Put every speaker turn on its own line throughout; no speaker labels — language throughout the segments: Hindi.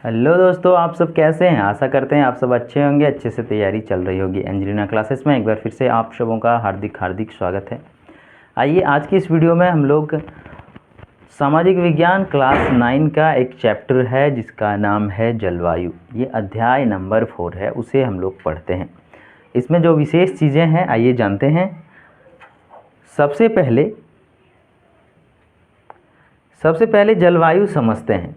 हेलो दोस्तों, आप सब कैसे हैं। आशा करते हैं आप सब अच्छे होंगे, अच्छे से तैयारी चल रही होगी। एंजेलिना क्लासेस में एक बार फिर से आप सबों का हार्दिक हार्दिक स्वागत है। आइए आज की इस वीडियो में हम लोग सामाजिक विज्ञान क्लास 9 का एक चैप्टर है जिसका नाम है जलवायु। ये अध्याय नंबर 4 है, उसे हम लोग पढ़ते हैं। इसमें जो विशेष चीज़ें हैं आइए जानते हैं। सबसे पहले जलवायु समझते हैं।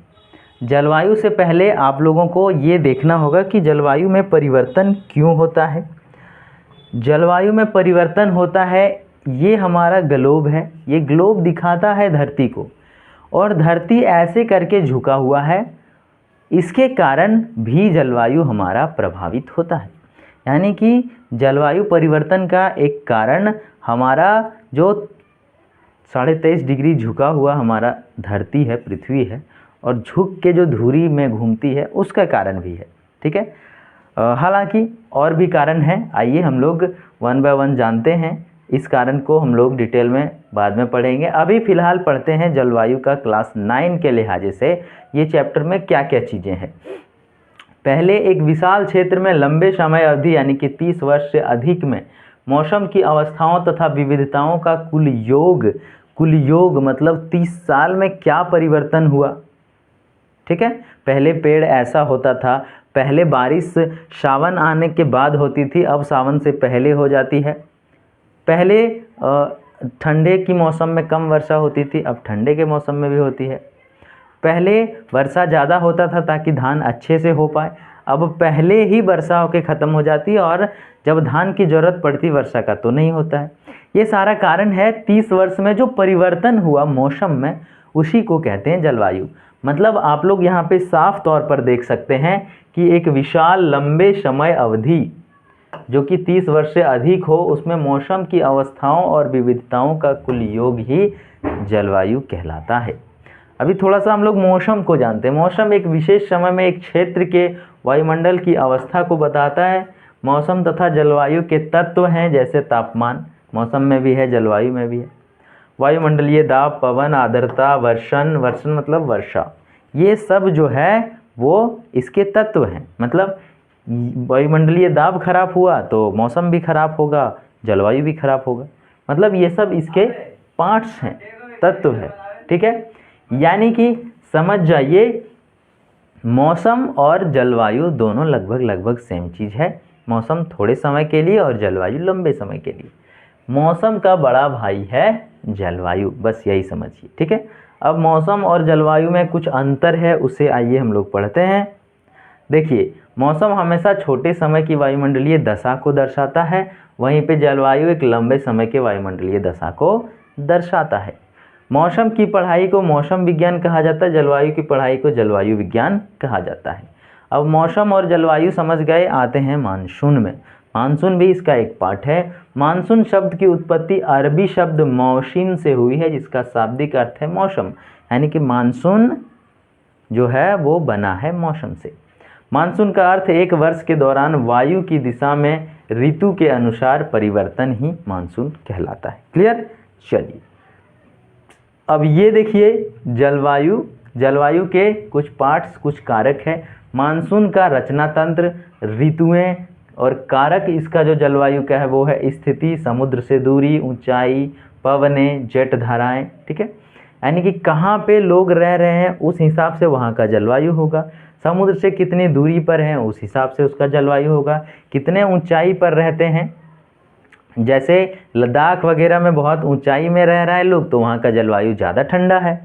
जलवायु से पहले आप लोगों को ये देखना होगा कि जलवायु में परिवर्तन क्यों होता है। जलवायु में परिवर्तन होता है, ये हमारा ग्लोब है, ये ग्लोब दिखाता है धरती को, और धरती ऐसे करके झुका हुआ है। इसके कारण भी जलवायु हमारा प्रभावित होता है। यानी कि जलवायु परिवर्तन का एक कारण हमारा जो 23.5 डिग्री झुका हुआ हमारा धरती है, पृथ्वी है, और झुक के जो धुरी में घूमती है उसका कारण भी है। ठीक है, हालांकि और भी कारण हैं। आइए हम लोग वन बाय वन जानते हैं। इस कारण को हम लोग डिटेल में बाद में पढ़ेंगे। अभी फ़िलहाल पढ़ते हैं जलवायु का क्लास 9 के लिहाजे से ये चैप्टर में क्या क्या चीज़ें हैं। पहले, एक विशाल क्षेत्र में लंबे समय अवधि यानी कि 30 वर्ष से अधिक में मौसम की अवस्थाओं तथा विविधताओं का कुल योग मतलब 30 साल में क्या परिवर्तन हुआ। ठीक है, पहले पेड़ ऐसा होता था, पहले बारिश सावन आने के बाद होती थी, अब सावन से पहले हो जाती है। पहले ठंडे की मौसम में कम वर्षा होती थी, अब ठंडे के मौसम में भी होती है। पहले वर्षा ज़्यादा होता था ताकि धान अच्छे से हो पाए, अब पहले ही वर्षा होकर ख़त्म हो जाती है, और जब धान की ज़रूरत पड़ती वर्षा का तो नहीं होता है। ये सारा कारण है 30 वर्ष में जो परिवर्तन हुआ मौसम में, उसी को कहते हैं जलवायु। मतलब आप लोग यहाँ पे साफ तौर पर देख सकते हैं कि एक विशाल लंबे समय अवधि जो कि 30 वर्ष से अधिक हो, उसमें मौसम की अवस्थाओं और विविधताओं का कुल योग ही जलवायु कहलाता है। अभी थोड़ा सा हम लोग मौसम को जानते हैं। मौसम एक विशेष समय में एक क्षेत्र के वायुमंडल की अवस्था को बताता है। मौसम तथा जलवायु के तत्व हैं, जैसे तापमान मौसम में भी है, जलवायु में भी है। वायुमंडलीय दाब, पवन, आर्द्रता, वर्षण मतलब वर्षा, ये सब जो है वो इसके तत्व हैं। मतलब वायुमंडलीय दाब खराब हुआ तो मौसम भी खराब होगा, जलवायु भी खराब होगा। मतलब ये सब इसके पार्ट्स हैं, तत्व है। ठीक है, यानी कि समझ जाइए मौसम और जलवायु दोनों लगभग सेम चीज़ है। मौसम थोड़े समय के लिए और जलवायु लंबे समय के लिए। मौसम का बड़ा भाई है जलवायु, बस यही समझिए। ठीक है, अब मौसम और जलवायु में कुछ अंतर है, उसे आइए हम लोग पढ़ते हैं। देखिए, मौसम हमेशा छोटे समय की वायुमंडलीय दशा को दर्शाता है, वहीं पे जलवायु एक लंबे समय के वायुमंडलीय दशा को दर्शाता है। मौसम की पढ़ाई को मौसम विज्ञान कहा जाता है, जलवायु की पढ़ाई को जलवायु विज्ञान कहा जाता है। अब मौसम और जलवायु समझ गए, आते हैं मानसून में। मानसून भी इसका एक पार्ट है। मानसून शब्द की उत्पत्ति अरबी शब्द मौसिन से हुई है, जिसका शाब्दिक अर्थ है मौसम। यानी कि मानसून जो है वो बना है मौसम से। मानसून का अर्थ एक वर्ष के दौरान वायु की दिशा में ऋतु के अनुसार परिवर्तन ही मानसून कहलाता है। क्लियर? चलिए अब ये देखिए जलवायु के कुछ पार्ट्स, कुछ कारक है। मानसून का रचना तंत्र, ऋतुएं, और कारक इसका जो जलवायु का है वो है स्थिति, समुद्र से दूरी, ऊंचाई, पवनें, जेट धाराएं। ठीक है, यानी कि कहाँ पे लोग रह रहे हैं उस हिसाब से वहाँ का जलवायु होगा। समुद्र से कितनी दूरी पर हैं उस हिसाब से उसका जलवायु होगा। कितने ऊंचाई पर रहते हैं, जैसे लद्दाख वगैरह में बहुत ऊंचाई में रह रहा है लोग, तो वहाँ का जलवायु ज़्यादा ठंडा है।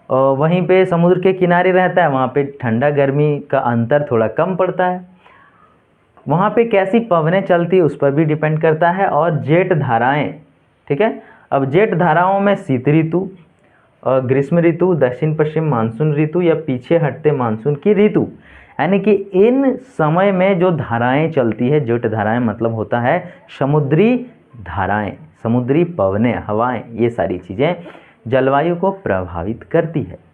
और वहीं पे समुद्र के किनारे रहता है, वहाँ पे ठंडा गर्मी का अंतर थोड़ा कम पड़ता है। वहाँ पे कैसी पवनें चलती है उस पर भी डिपेंड करता है। और जेट धाराएं, ठीक है, अब जेट धाराओं में शीत ऋतु, ग्रीष्म ऋतु, दक्षिण पश्चिम मानसून ऋतु, या पीछे हटते मानसून की ऋतु, यानी कि इन समय में जो धाराएं चलती है, जेट धाराएं मतलब होता है समुद्री धाराएं, समुद्री पवनें, हवाएं, ये सारी चीज़ें जलवायु को प्रभावित करती है।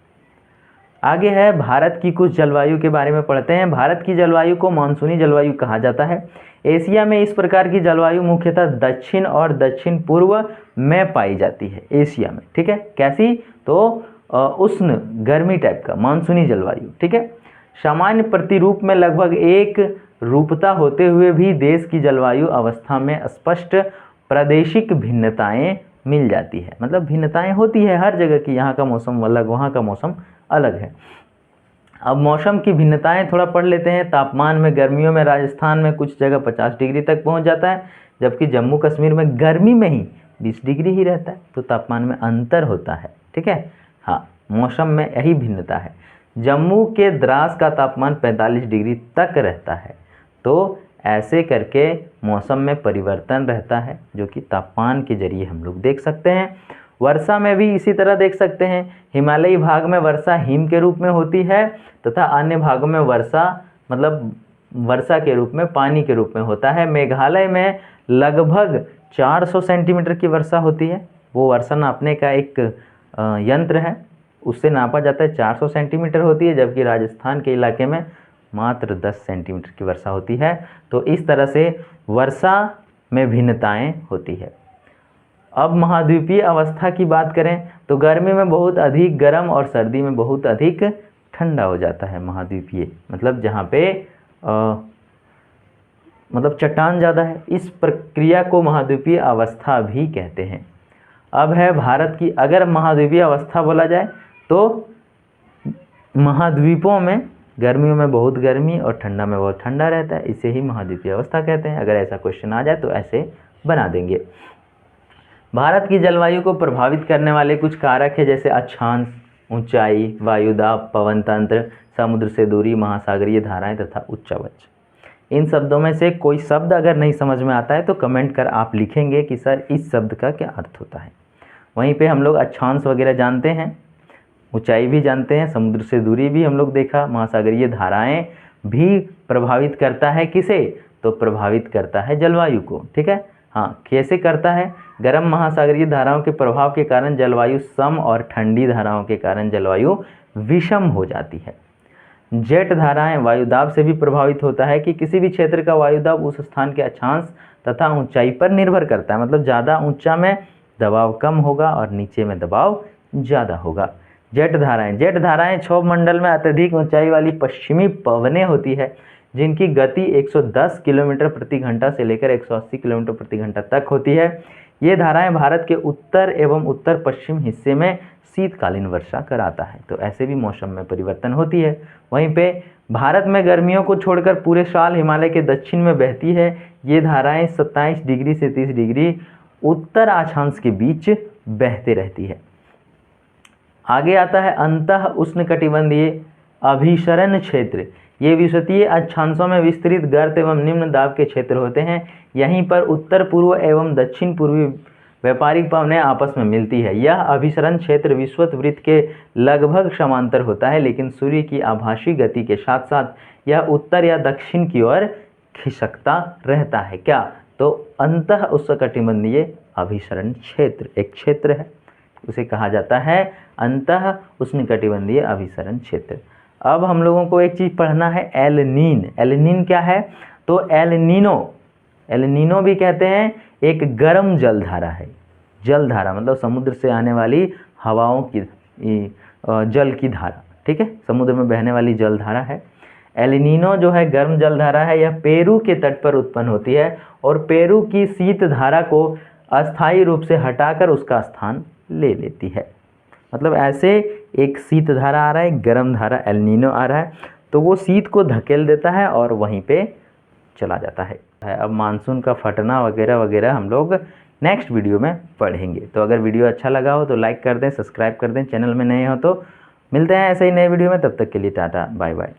आगे है भारत की कुछ जलवायु के बारे में पढ़ते हैं। भारत की जलवायु को मानसूनी जलवायु कहा जाता है। एशिया में इस प्रकार की जलवायु मुख्यतः दक्षिण और दक्षिण पूर्व में पाई जाती है, एशिया में। ठीक है, कैसी? तो उष्ण गर्मी टाइप का मानसूनी जलवायु। ठीक है, सामान्य प्रतिरूप में लगभग एक रूपता होते हुए भी देश की जलवायु अवस्था में स्पष्ट प्रादेशिक भिन्नताएं मिल जाती है। मतलब भिन्नताएं होती है हर जगह की, यहाँ का मौसम अलग, वहाँ का मौसम अलग है। अब मौसम की भिन्नताएं थोड़ा पढ़ लेते हैं। तापमान में गर्मियों में राजस्थान में कुछ जगह 50 डिग्री तक पहुंच जाता है, जबकि जम्मू कश्मीर में गर्मी में ही 20 डिग्री ही रहता है। तो तापमान में अंतर होता है, ठीक है। हाँ, मौसम में यही भिन्नता है। जम्मू के द्रास का तापमान 45 डिग्री तक रहता है। तो ऐसे करके मौसम में परिवर्तन रहता है, जो कि तापमान के जरिए हम लोग देख सकते हैं। वर्षा में भी इसी तरह देख सकते हैं। हिमालयी भाग में वर्षा हिम के रूप में होती है तथा अन्य भागों में वर्षा मतलब वर्षा के रूप में पानी के रूप में होता है। मेघालय में लगभग 400 सेंटीमीटर की वर्षा होती है। वो वर्षा नापने का एक यंत्र है, उससे नापा जाता है, 400 सेंटीमीटर होती है, जबकि राजस्थान के इलाके में मात्र 10 सेंटीमीटर की वर्षा होती है। तो इस तरह से वर्षा में भिन्नताएं होती है। अब महाद्वीपीय अवस्था की बात करें तो गर्मी में बहुत अधिक गर्म और सर्दी में बहुत अधिक ठंडा हो जाता है। महाद्वीपीय मतलब जहाँ पे मतलब चट्टान ज़्यादा है, इस प्रक्रिया को महाद्वीपीय अवस्था भी कहते हैं। अब है भारत की, अगर महाद्वीपीय अवस्था बोला जाए तो महाद्वीपों में गर्मियों में बहुत गर्मी और ठंडा में बहुत ठंडा रहता है, इसे ही महाद्वीपीय अवस्था कहते हैं। अगर ऐसा क्वेश्चन आ जाए तो ऐसे बना देंगे। भारत की जलवायु को प्रभावित करने वाले कुछ कारक है, जैसे अक्षांश, ऊंचाई, वायुदाब, पवन तंत्र, समुद्र से दूरी, महासागरीय धाराएं तथा उच्चावच। इन शब्दों में से कोई शब्द अगर नहीं समझ में आता है तो कमेंट कर आप लिखेंगे कि सर इस शब्द का क्या अर्थ होता है। वहीं पे हम लोग अक्षांश वगैरह जानते हैं, ऊंचाई भी जानते हैं, समुद्र से दूरी भी हम लोग देखा, महासागरीय धाराएं भी प्रभावित करता है किसे, तो प्रभावित करता है जलवायु को, ठीक है। हाँ, कैसे करता है? गर्म महासागरीय धाराओं के प्रभाव के कारण जलवायु सम और ठंडी धाराओं के कारण जलवायु विषम हो जाती है। जेट धाराएं वायुदाब से भी प्रभावित होता है कि किसी भी क्षेत्र का वायुदाब उस स्थान के अक्षांश तथा ऊंचाई पर निर्भर करता है। मतलब ज़्यादा ऊंचा में दबाव कम होगा और नीचे में दबाव ज़्यादा होगा। जेट धाराएं क्षोभ मंडल में अत्यधिक ऊंचाई वाली पश्चिमी पवनें होती है, जिनकी गति 110 किलोमीटर प्रति घंटा से लेकर 180 किलोमीटर प्रति घंटा तक होती है। ये धाराएं भारत के उत्तर एवं उत्तर पश्चिम हिस्से में शीतकालीन वर्षा कराता है। तो ऐसे भी मौसम में परिवर्तन होती है। वहीं पे भारत में गर्मियों को छोड़कर पूरे साल हिमालय के दक्षिण में बहती है। ये धाराएं 27 डिग्री से 30 डिग्री उत्तर अक्षांश के बीच बहते रहती है। आगे आता है अंतः उष्णकटिबंधीय अभिसरण क्षेत्र। ये विषुवतीय अक्षांशों में विस्तृत गर्त एवं निम्न दाब के क्षेत्र होते हैं। यहीं पर उत्तर पूर्व एवं दक्षिण पूर्वी व्यापारिक पवनें आपस में मिलती है। यह अभिसरण क्षेत्र विषुवत वृत्त के लगभग समांतर होता है, लेकिन सूर्य की आभासी गति के साथ साथ यह उत्तर या दक्षिण की ओर खिसकता रहता है। क्या? तो अंतः उष्णकटिबंधीय अभिसरण क्षेत्र एक क्षेत्र है, उसे कहा जाता है अंतः उष्णकटिबंधीय अभिसरण क्षेत्र। अब हम लोगों को एक चीज़ पढ़ना है, एल नीन क्या है? तो एल नीनो भी कहते हैं एक गर्म जलधारा है। जलधारा मतलब समुद्र से आने वाली हवाओं की जल की धारा, ठीक है, समुद्र में बहने वाली जलधारा है। एल नीनो जो है गर्म जलधारा है, यह पेरू के तट पर उत्पन्न होती है और पेरू की शीत धारा को अस्थायी रूप से हटाकर उसका स्थान ले लेती है। मतलब ऐसे एक शीत धारा आ रहा है, गर्म धारा एल नीनो आ रहा है, तो वो शीत को धकेल देता है और वहीं पे चला जाता है। अब मानसून का फटना वगैरह वगैरह हम लोग नेक्स्ट वीडियो में पढ़ेंगे। तो अगर वीडियो अच्छा लगा हो तो लाइक कर दें, सब्सक्राइब कर दें, चैनल में नए हो तो। मिलते हैं ऐसे ही नए वीडियो में, तब तक के लिए टाटा बाय बाय।